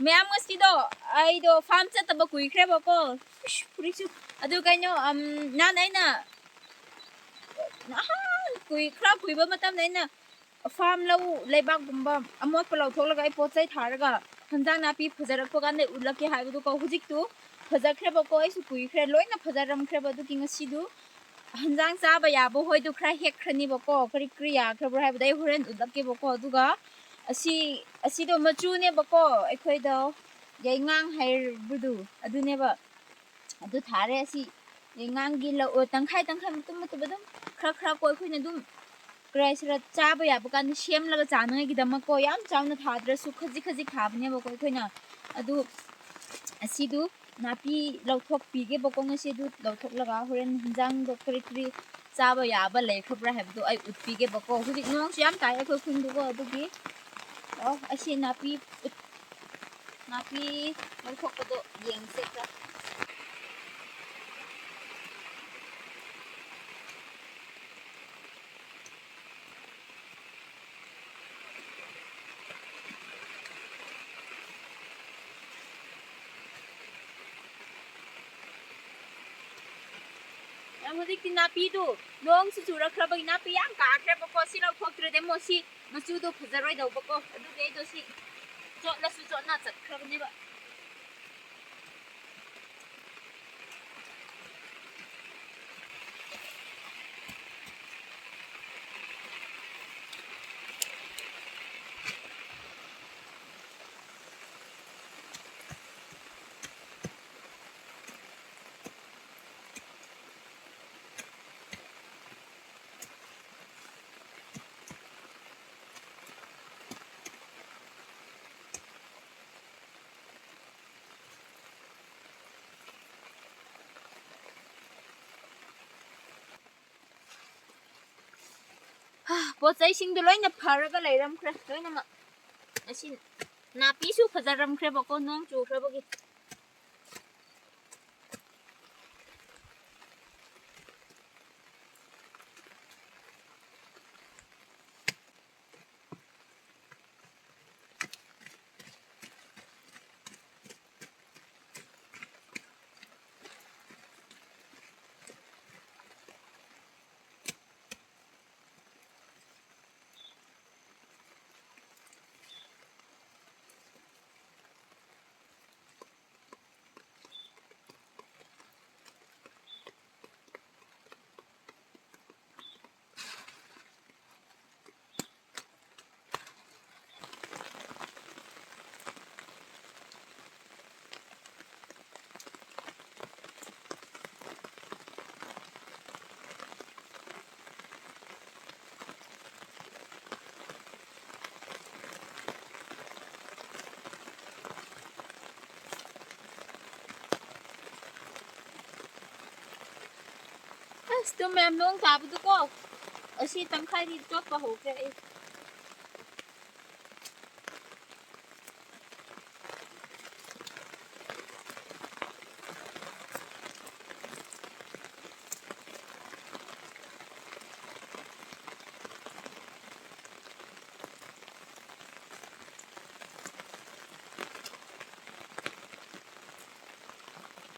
mayam ngasido aido farm chatpa kuikre bako purichu adu kaino nan aina kui khra kuiba matam aina farm lau leibak gumba amot palaw tholaga ai pochai tharaga hanjang napi phajarakpa gane ulake haibu ko hujik tu phajakre bako ai su kuikre loina phajaram khre badu ki ngasidu hanjang chaba yabo hoidu khra hek khrani bako kari kriya khra haibu dai horen ulake bako aduga asi do machu ne bako ekhoi do yaingang hair budu adune ba adu thare asi yaingang gi la tangkhai mutum badum khra khra koi khoina dum kraisra chaba yabo kan shem laga chanai gi dama ko yam chawna thadra su khaji khaji khabne bako khoina adu asi du napi lauthok pige bako ngasi du lauthok laga horen hanjang do kri kri chaba yaba lei khobra habdu ai utpige bako hujik nong yam tai khoi khundu ko adugi asi napi lauthok ko do yeng sekra hujik tin napi du nong su chura khra bagi napi yang ka khre bako si lauthok tre demo si machu do phajaroi do bako adu ge do si chot la su chot na chat khra bani ba pochai sing du loina pharaga leiram khre loina ma asin napi su phajaram khre bako nong chu khre bagi sto mem nong tabu du ko asi tangkhai di chot pa ho ke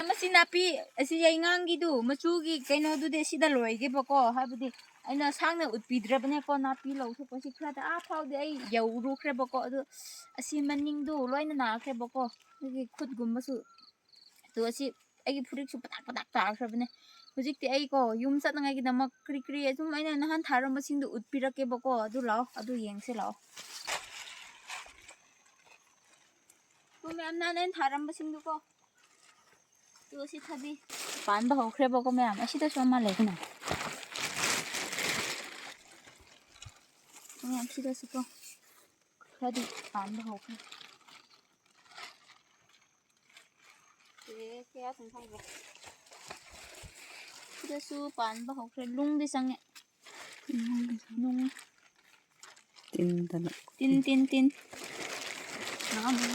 masi napi asi yaingang gi du machu gi kaino du de sida loi ge bako habudi aina sangna utpidra bane ko napi lo thu ko si khra da a phau de ai yau ru khre bako adu asi maning du loina na khre bako gi khut gum masu to asi ai phurik su patak ta khra bane hujik ti ai ko yum sat ngai gi damak kri kri azum aina nahan tharam masing du utpirake bako adu lao adu yengse lao to me amna nan tharam masing du ko to si thabi pan ba ho khre bako me am asi da soma le na me am si da si ko khadi pan ba ho khre kaya thang thang ba si da su pan ba ho khre lung di sang lung tin na mo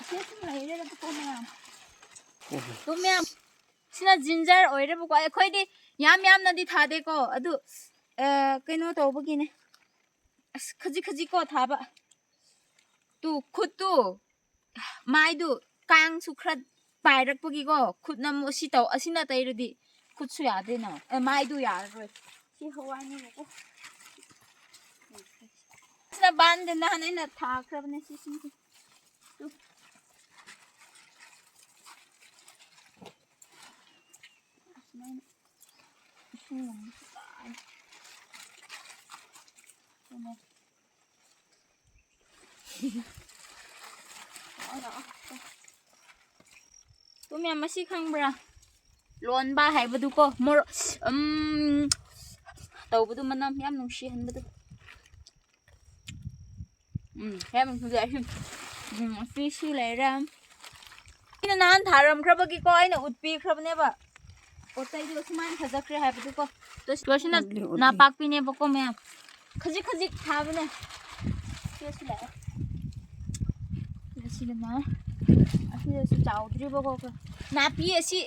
si su lai re da ko me am to me am sina ginger oire bu ko khoi di yam na di tha de ko adu kaino to bu gi ne khaji ko tha ba tu khut tu माइदु कांगसु खर पाइरक्पगिको खुदना मोसी तौ असिना तैरदि खुदसु यादेन माइदु याररोय सि हवाइनि बको सिना बान्देन नहानैना थाख्रबने सिसिंसु तु तुम्हें मसी खंगब्रा loan बा हाइबदुको मोर तौबदु मनम याम नुंसी हनबदु याम नुंसी fishy लेरा इना नान थारम खरबगी को आइना उतपी खरबनेबा पोतैदु सुमान फजखरे हाइबदुको तो सिना नापाकपिने बको मे खजिक खजिक थाबने केसु ला सिना असी चाउद्री बको नापी असी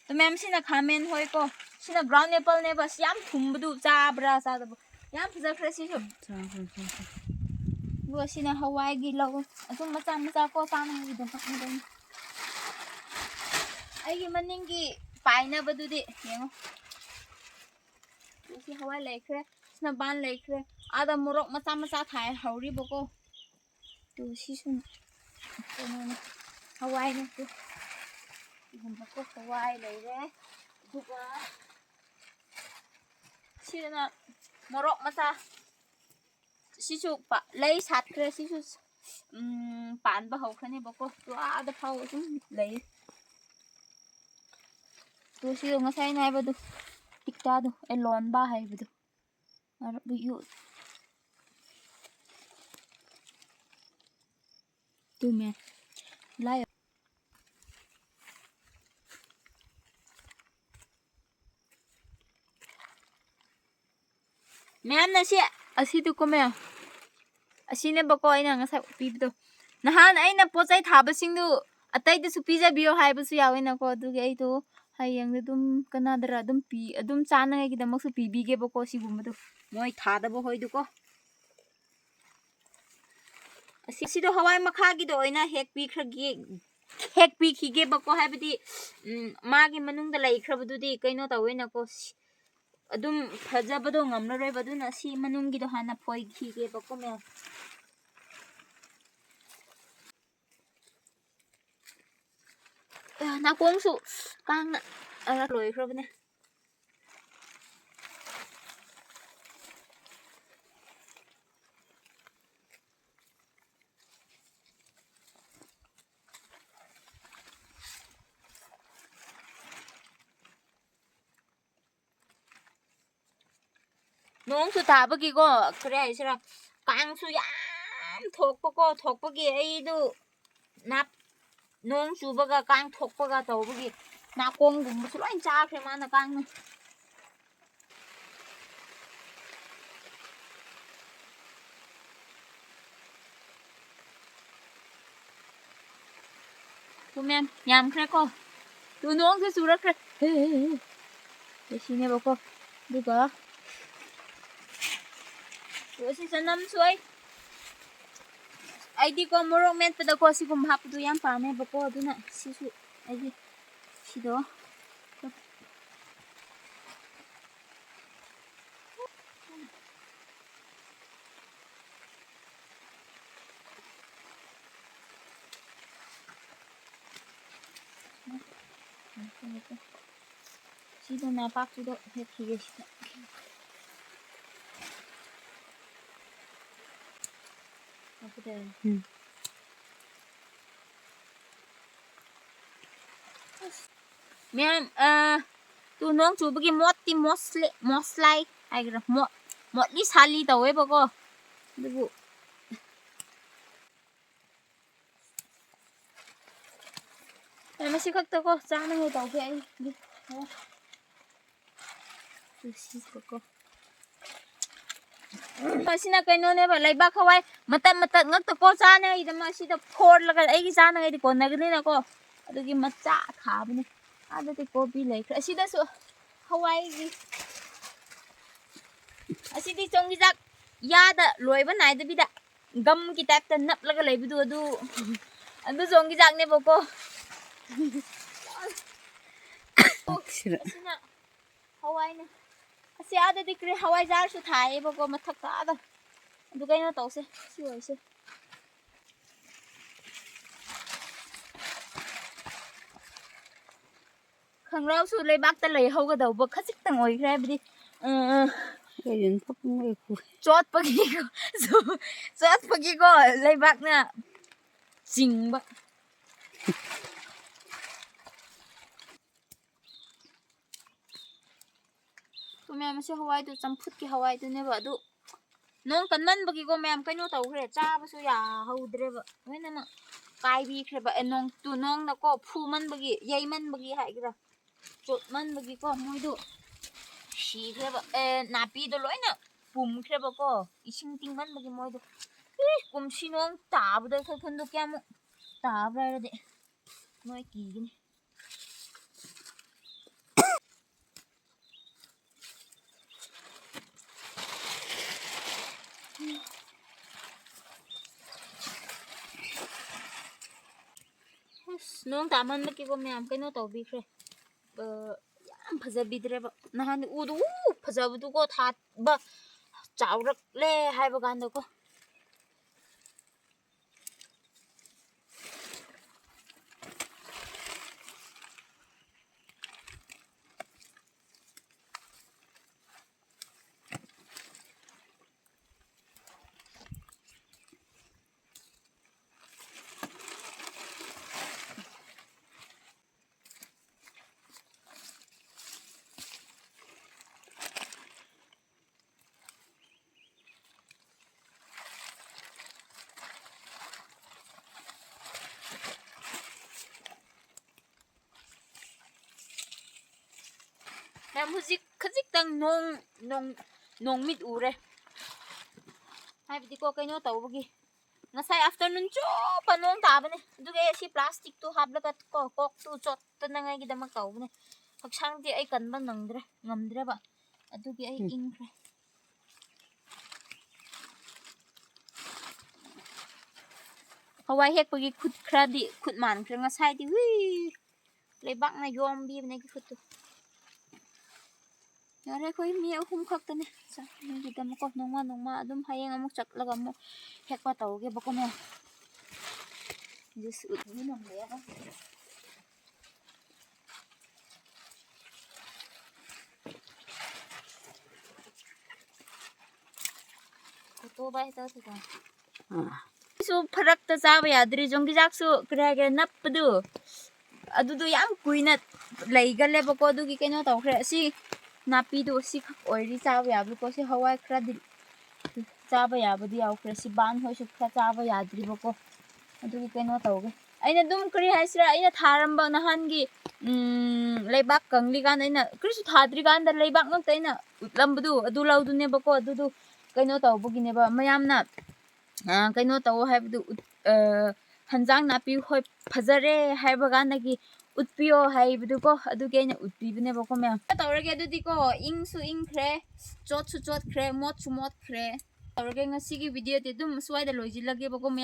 तो मैम सिना खामेन होय को सिना ब्राउन एप्पल ने बस याम थुमबदु चाब्रा चादब याम फजखरे सि सब वो सिना हवाई गी लो अदुम मचा मचा को ताना गी दम फकदम आइगी मनिंगी पाइना बदुदि येंगो सि हवाई लेखरे सिना बान लेखरे आदा मोरक मचा मचा थाय हौरी बको तो सिसुन हवाई ने तो हमको हवाई लेरे दुगा सिना मोरक मचा सिसु पा लै सातखरे सिसु पानबा हौखने बको तो आदा फाउ सुम लै तो सियो ngasai नाइबदु टिकटादु ए लोन बा हाइबदु अर बुयु तुमे लाय मैम नसी असिदु को मे असिने बको आइना ngasai पिबदु नहान आइना पोचाइ थाबसिंदु अतैदसु पिजाबियो हाइबसु यावेना को दुगे आइदो हायंग दुम कनादरा दुम पी दुम चानगे कि दमकसु पिबिगे बको सिगुमदु मोय थादबो होइदुको असिदो हवाई मखागी दो ओइना हेक पी खिगे बको हाइबदि मागी मनुंगदा लैख्रबदुदि कैनो तवेना को अदुम फजबदो ngamनरोय बदुना सि मनुंगिदो हाना फोइ खिगे बको मे ना कोंसु कांग अरा लोइख्रबने नोंसु ताबगिको खरे हाइसरा कांगसु याम थोकपगी एइदु नाप नोंग चुबगा कांग थोकपगा तौबगी नाकोंगुमसु लोइन चाख्रे माना कांगनु तुमेन यामख्रे को तु नोंग से सुरख्रे सिने बको दुगा Si sanam suai. Aidi ko morong men pada ko si kum hap tu yang pame bako aduna sisu aidi sido. Sido na pak sido het hige sido. Mẹ tu nong chú bagi moti moslai ai kira motli sali tau eh bako debu masih kak toko sana nggak tau kayak ini tuh sih bako masih nak kaino ne ba lai ba khawai mata ngak toko sana ida masih da for lagal ai ki sana ai di kon nagni na ko adugi macha khabne ada te kopi lai asida so Hawaii gi asidi chongi jak ya da loi ba nai da bi da gum ki type ta nap laga leibidu adu zong ki jak ne boko asina hawai ne asi ada dikre hawai jar su thai boko mathak ta da adu kai na tause si oi se khangrau su leibak ta lei hoga dau ba khachik tang oi khre bidi cái gì thấp người khu chot pagi ko leibak na jing ba ko mem se hawai tu champut ki hawai tu ne ba du nong kan man bagi ko mem kai no tau khre cha ba su ya haudre ba we na ma kai bi khre ba nong tu nong na ko phu man bagi yai man bagi hai gra chot man bagi ko moi du shi khre ba na pi do loi na pum khre ba ko ising ting man bagi moi du kum shi nong ta bu da khoi khon du kya mu ta ba ra de moi ki ni nong ta man bagi ko mem kai no tau bi khre yam phaja bidre ba na han u du phaja bu du ko tha ba chawrak le hai ba gan do ko nam huzik khajik tang nong mit ure hai bi ko kai no tau bagi ngasai afternoon cho pa nong ta bane du ge si plastic tu hab la ka ko kok tu chot ta na ngai gi da ma kau bane haksang ti ai kan ba nangdre ngamdre ba adu gi ai ing khre hawai hek bagi khut khra di khut man khre ngasai di wi leibak na yom bi bane ki khut tu yare koi mi ahum khak tane sa ni dam ko nongma adum hayeng amuk chak laga mo hekpa tau ge bako me jus ut ni nong le ha ko to bai ta ta su pharak ta cha ba yadri jong gi jak su kra ge nap du adu du yam kuina lei ga le bako du gi keno tau khre si napi do si khak oiri cha ba ya ko si hawai khra di cha ba ya budi au khre si ban hoi su khra cha ba ya dri bako adu gi keno tau ge aina dum kri haisra aina tharam ba na han gi leibak kangli gan aina kri su thadri gan da leibak nok taina utlam budu adu lau du ne bako adu du keno tau bu gi ne ba mayam na keno tau hai bu hanjang napi hoi phajare hai ba gan gi utpio hai bu ko adu ge na utpi bne bako me tawrage adu di ko ing su ing khre chot su chot khre mot su mot khre tawrage ngasi gi video te dum swai da loji lage bako me